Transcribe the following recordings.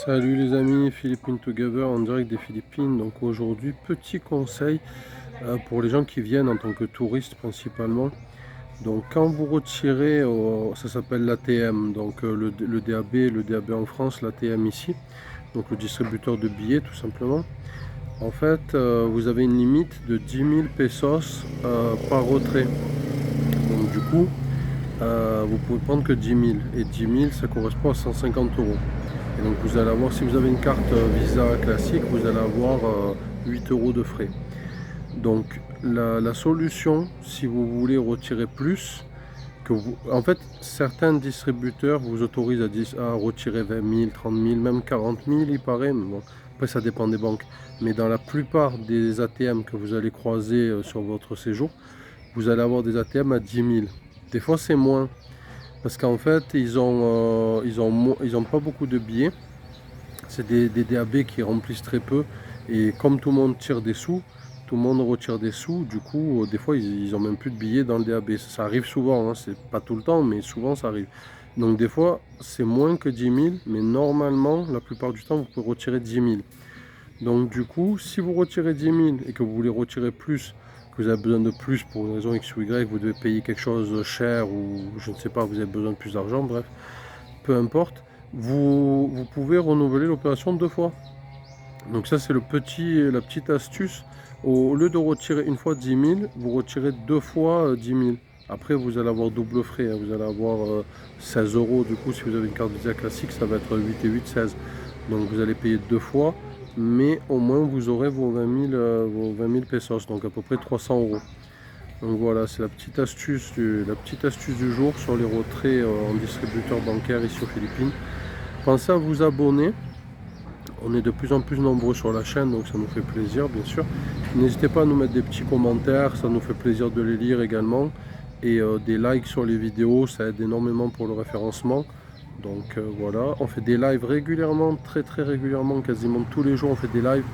Salut les amis, Philippines Together en direct des Philippines. Donc aujourd'hui, petit conseil pour les gens qui viennent en tant que touristes principalement. Donc quand vous retirez, ça s'appelle l'ATM, donc le DAB en France, l'ATM ici, donc le distributeur de billets tout simplement. En fait, vous avez une limite de 10 000 pesos par retrait. Donc du coup, vous pouvez prendre que 10 000 et 10 000 ça correspond à 150 euros. Et donc vous allez avoir, si vous avez une carte Visa classique, vous allez avoir 8 euros de frais. Donc la solution, si vous voulez retirer plus, en fait certains distributeurs vous autorisent à retirer 20 000, 30 000, même 40 000 il paraît, mais bon, après ça dépend des banques. Mais dans la plupart des ATM que vous allez croiser sur votre séjour, vous allez avoir des ATM à 10 000. Des fois c'est moins, parce qu'en fait ils ont pas beaucoup de billets. C'est des DAB qui remplissent très peu. Et comme tout le monde tire des sous, tout le monde retire des sous. Du coup, des fois, ils ont même plus de billets dans le DAB. Ça arrive souvent, hein, c'est pas tout le temps, mais souvent ça arrive. Donc des fois, c'est moins que 10 000, mais normalement, la plupart du temps, vous pouvez retirer 10 000. Donc du coup, si vous retirez 10 000 et que vous voulez retirer plus, que vous avez besoin de plus pour une raison X ou Y, vous devez payer quelque chose de cher ou je ne sais pas, vous avez besoin de plus d'argent, bref, peu importe, vous pouvez renouveler l'opération 2 fois. Donc ça c'est la petite astuce. Au lieu de retirer une fois 10 000, vous retirez 2 fois 10 000. Après vous allez avoir double frais, hein. Vous allez avoir 16 euros. Du coup si vous avez une carte Visa classique, ça va être 8 et 8, 16. Donc vous allez payer 2 fois, mais au moins vous aurez vos 20 000 pesos, donc à peu près 300 euros. Donc voilà, c'est la petite astuce du jour sur les retraits en distributeur bancaire ici aux Philippines. Pensez à vous abonner. On est de plus en plus nombreux sur la chaîne, donc ça nous fait plaisir, bien sûr. N'hésitez pas à nous mettre des petits commentaires, ça nous fait plaisir de les lire également. Et des likes sur les vidéos, ça aide énormément pour le référencement. Donc voilà, on fait des lives régulièrement, très très régulièrement, quasiment tous les jours on fait des lives.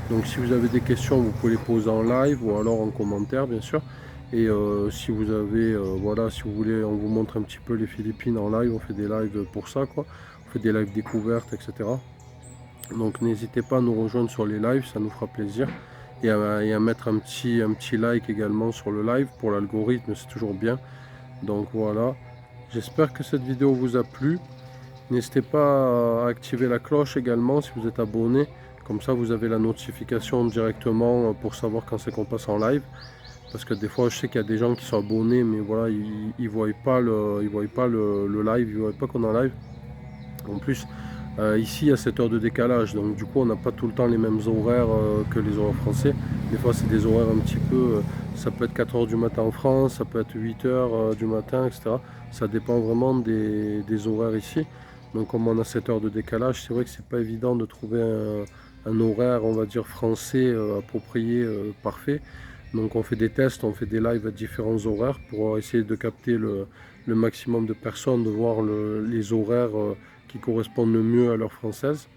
Donc si vous avez des questions, vous pouvez les poser en live ou alors en commentaire, bien sûr. Et si vous avez, voilà, si vous voulez, on vous montre un petit peu les Philippines en live, on fait des lives pour ça, quoi. On fait des lives découvertes, etc. Donc n'hésitez pas à nous rejoindre sur les lives, ça nous fera plaisir. Et à mettre un petit like également sur le live pour l'algorithme, c'est toujours bien. Donc voilà, j'espère que cette vidéo vous a plu. N'hésitez pas à activer la cloche également si vous êtes abonné. Comme ça vous avez la notification directement pour savoir quand c'est qu'on passe en live. Parce que des fois je sais qu'il y a des gens qui sont abonnés mais voilà, ils voient pas le live, ils voient pas qu'on est en live. En plus, ici, il y a 7 heures de décalage, donc du coup, on n'a pas tout le temps les mêmes horaires que les horaires français. Des fois, c'est des horaires un petit peu. Ça peut être 4 heures du matin en France, ça peut être 8 heures du matin, etc. Ça dépend vraiment des horaires ici. Donc, comme on a 7 heures de décalage, c'est vrai que c'est pas évident de trouver un horaire, on va dire, français approprié, parfait. Donc, on fait des tests, on fait des lives à différents horaires pour essayer de capter le maximum de personnes, de voir les horaires qui correspondent le mieux à l'heure française.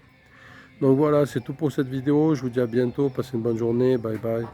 Donc voilà, c'est tout pour cette vidéo. Je vous dis à bientôt. Passez une bonne journée. Bye bye.